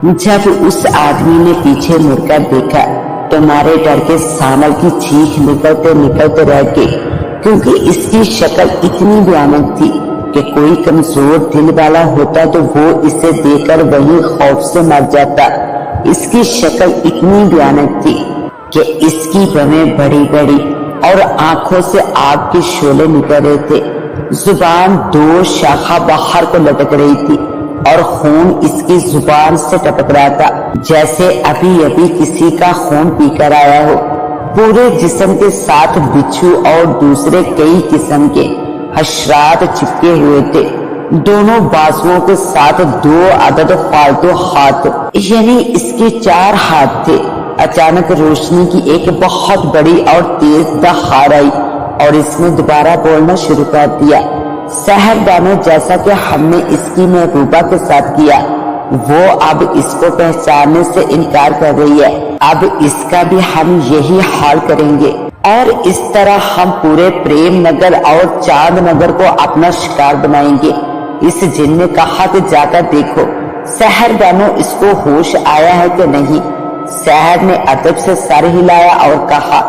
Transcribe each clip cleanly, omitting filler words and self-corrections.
जब उस आदमी ने पीछे मुड़कर देखा तो मारे डर के सामल की चीख निकलते निकलते रह गई, क्योंकि इसकी शक्ल इतनी भयानक थी कि कोई कमजोर दिल वाला होता तो वो इसे देखकर वही खौफ से मर जाता। इसकी शक्ल इतनी भयानक थी कि इसकी भवें बड़ी बड़ी और आंखों से आग के शोले निकल रहे थे। जुबान दो शाखा बाहर को लटक रही थी और खून इसकी जुबान से टपक रहा था, जैसे अभी अभी किसी का खून पीकर आया हो। पूरे जिस्म के साथ बिच्छू और दूसरे कई किस्म के हशरात चिपके हुए थे। दोनों बाजुओं के साथ 2 अदद फालतू हाथ, यानी इसके 4 हाथ थे। अचानक रोशनी की एक बहुत बड़ी और तेज दहाड़ आई और इसने दोबारा बोलना शुरू कर दिया। सहरदानों, जैसा कि हमने इसकी महबूबा के साथ किया, वो अब इसको पहचानने से इनकार कर रही है। अब इसका भी हम यही हाल करेंगे और इस तरह हम पूरे प्रेम नगर और चांद नगर को अपना शिकार बनाएंगे। इस जिन ने कहा कि जाकर देखो सहरदानों, इसको होश आया है कि नहीं। सहर ने अदब से सर हिलाया और कहा,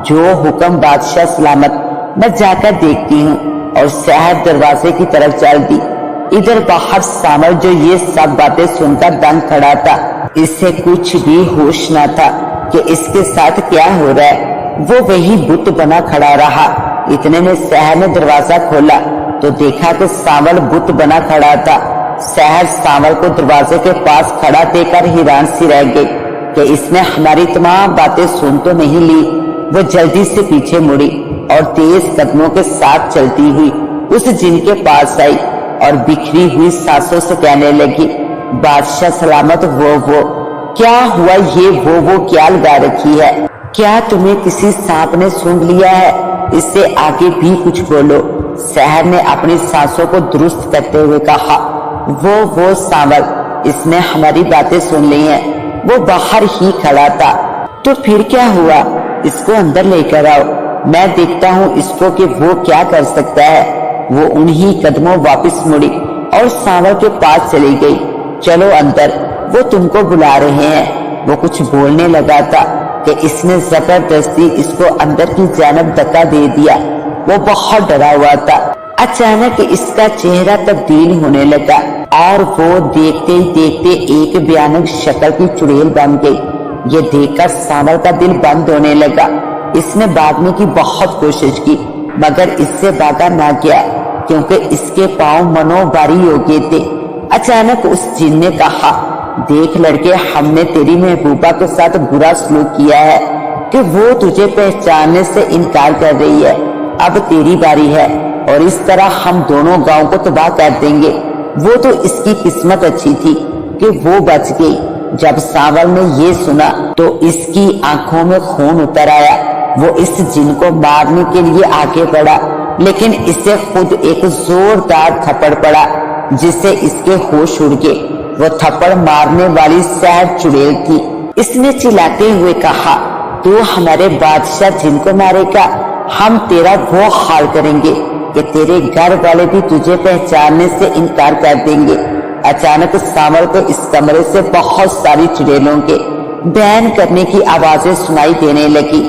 जो हुक्म बादशाह सलामत, मैं जाकर देखती हूँ। और सहर दरवाजे की तरफ चल दी। इधर बाहर सामर, जो ये सब बातें सुनकर दंग खड़ा था, इससे कुछ भी होश न था कि इसके साथ क्या हो रहा है। वो वही बुत बना खड़ा रहा। इतने में सहर ने दरवाजा खोला तो देखा कि सावल बुत बना खड़ा था। सहर सावल को दरवाजे के पास खड़ा देखकर हैरान सी रह गई कि इसने हमारी तमाम बातें सुन तो नहीं ली। वो जल्दी से पीछे मुड़ी और तेज कदमों के साथ चलती हुई उस जिन के पास आई और बिखरी हुई सांसों से कहने लगी, बादशाह सलामत, वो क्या हुआ? ये वो क्या लगा रखी है? क्या तुम्हें किसी सांप ने सूंघ लिया है? इससे आगे भी कुछ बोलो। सहर ने अपनी सांसों को दुरुस्त करते हुए कहा, वो सांवल, इसने हमारी बातें सुन ली हैं। वो बाहर ही खड़ा था। तो फिर क्या हुआ? इसको अंदर लेकर आओ, मैं देखता हूँ इसको कि वो क्या कर सकता है। वो उन्हीं कदमों वापस मुड़ी और सांवल के पास चली गई। चलो अंदर, वो तुमको बुला रहे हैं। वो कुछ बोलने लगा था कि इसने जबरदस्ती इसको अंदर की जानब धक्का दे दिया। वो बहुत डरा हुआ था। अचानक इसका चेहरा तब्दील होने लगा और वो देखते ही देखते एक भयानक शक्ल की चुड़ैल बन गई। ये देखकर सांवल का दिल बंद होने लगा। इसने भागने की बहुत कोशिश की मगर इससे भागा ना गया, क्योंकि इसके पांव मनोभारी हो गए थे। अचानक उस जिन ने कहा, देख लड़के, हमने तेरी महबूबा के साथ बुरा सलूक किया है कि वो तुझे पहचानने से इनकार कर रही है। अब तेरी बारी है और इस तरह हम दोनों गांव को तबाह कर देंगे। वो तो इसकी किस्मत अच्छी थी कि वो बच गई। जब सांवल ने ये सुना तो इसकी आंखों में खून उतर आया। वो इस जिन को मारने के लिए आगे बढ़ा, लेकिन इससे खुद एक जोरदार थप्पड़ पड़ा जिससे इसके होश उड़ गए। वो थप्पड़ मारने वाली सहर चुड़ैल थी। इसने चिल्लाते हुए कहा, तू हमारे बादशाह जिन को मारेगा? हम तेरा वो हाल करेंगे कि तेरे घर वाले भी तुझे पहचानने से इनकार कर देंगे। अचानक सांवल को इस कमरे से बहुत सारी चुड़ैलों के बैन करने की आवाजें सुनाई देने लगी।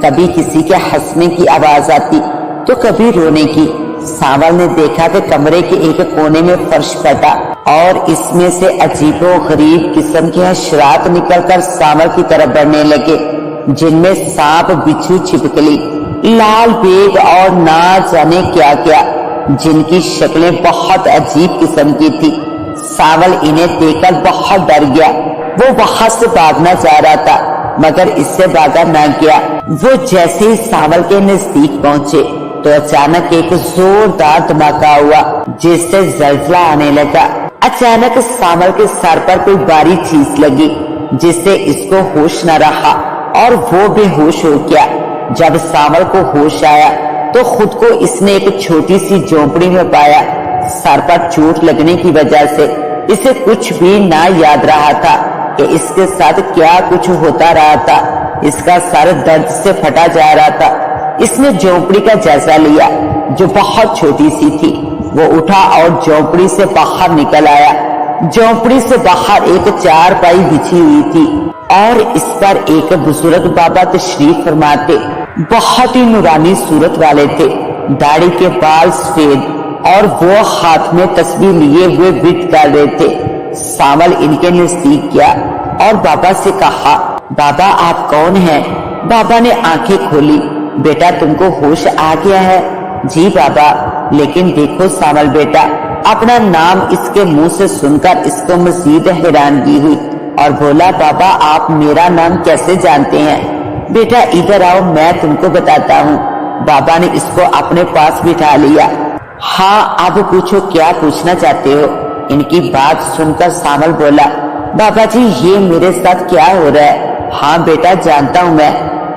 कभी किसी के हंसने की आवाज आती तो कभी रोने की। सांवल ने देखा कि कमरे के एक कोने में फर्श फटा और इसमें से अजीबो गरीब किस्म के हशरात निकलकर सांवल की तरफ बढ़ने लगे, जिनमें सांप, बिच्छू, छिपकली, लाल बेग और ना जाने क्या क्या, जिनकी शक्लें बहुत अजीब किस्म की थी। सांवल इन्हें देखकर बहुत डर गया। वो वहां से भागना चाह रहा था मगर इससे भागा न गया। वो जैसे ही सांवल के नजदीक पहुंचे तो अचानक एक जोरदार धमाका हुआ जिससे जलजला आने लगा। अचानक सांवल के सर पर कोई भारी चीज लगी जिससे इसको होश न रहा और वो बेहोश हो गया। जब सांवल को होश आया तो खुद को इसने एक छोटी सी झोंपड़ी में पाया। सर पर चोट लगने की वजह से इसे कुछ भी ना याद रहा था कि इसके साथ क्या कुछ होता रहा था। इसका सर दर्द से फटा जा रहा था। इसने झोंपड़ी का जायजा लिया जो बहुत छोटी सी थी। वो उठा और झोंपड़ी से बाहर निकल आया। झोंपड़ी से बाहर एक चारपाई बिछी हुई थी और इस पर एक बुजुर्ग बाबा तशरीफ फरमाते। बहुत ही नूरानी सूरत वाले थे, दाढ़ी के बाल सफेद और वो हाथ में तस्बीह लिए हुए विद कर रहे थे। सावल इनके नजदीक गया और बाबा से कहा, बाबा आप कौन हैं? बाबा ने आंखें खोली। बेटा तुमको होश आ गया है? जी बाबा। लेकिन देखो सावल बेटा, अपना नाम इसके मुंह से सुनकर इसको मजीद हैरानगी हुई और बोला, बाबा आप मेरा नाम कैसे जानते हैं? बेटा इधर आओ, मैं तुमको बताता हूँ। बाबा ने इसको अपने पास बिठा लिया। हाँ अब पूछो, क्या पूछना चाहते हो? इनकी बात सुनकर सावल बोला, बाबा जी ये मेरे साथ क्या हो रहा है? हाँ बेटा जानता हूँ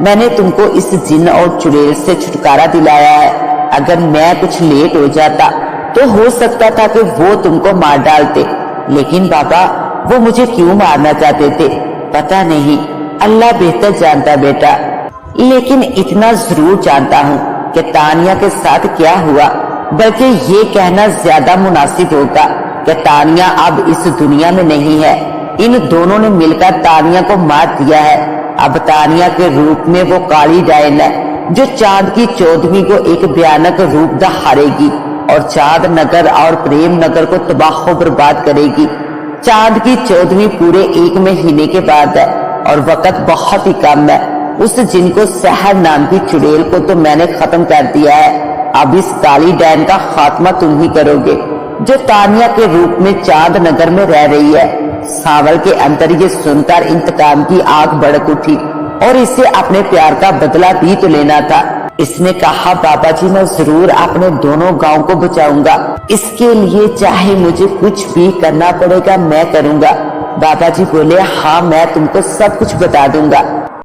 मैंने तुमको इस जिन और चुड़ैल से छुटकारा दिलाया है। अगर मैं कुछ लेट हो जाता तो हो सकता था कि वो तुमको मार डालते, लेकिन बाबा वो मुझे क्यों मारना चाहते थे पता नहीं, अल्लाह बेहतर जानता बेटा। लेकिन इतना जरूर जानता हूँ कि तानिया के साथ क्या हुआ, बल्कि ये कहना ज्यादा मुनासिब होगा कि तानिया अब इस दुनिया में नहीं है। इन दोनों ने मिलकर तानिया को मार दिया है। अब तानिया के रूप में वो काली डायन है जो चांद की 14वीं को एक भयानक रूप धारेगी और चांद नगर और प्रेम नगर को तबाह बर्बाद करेगी। चांद की 14वीं पूरे 1 महीने के बाद है और वक्त बहुत ही कम है। उस जिन को सहर नाम की चुड़ैल को तो मैंने खत्म कर दिया है। अब इस काली डायन का खात्मा तुम ही करोगे जो तानिया के रूप में चांद नगर में रह रही है। सावल के अंदर ये सुनकर इंतकाम की आग भड़क उठी और इसे अपने प्यार का बदला भी तो लेना था। इसने कहा, बाबा जी मैं जरूर अपने दोनों गांव को बचाऊंगा, इसके लिए चाहे मुझे कुछ भी करना पड़ेगा मैं करूंगा। बाबा जी बोले, हाँ मैं तुमको सब कुछ बता दूंगा।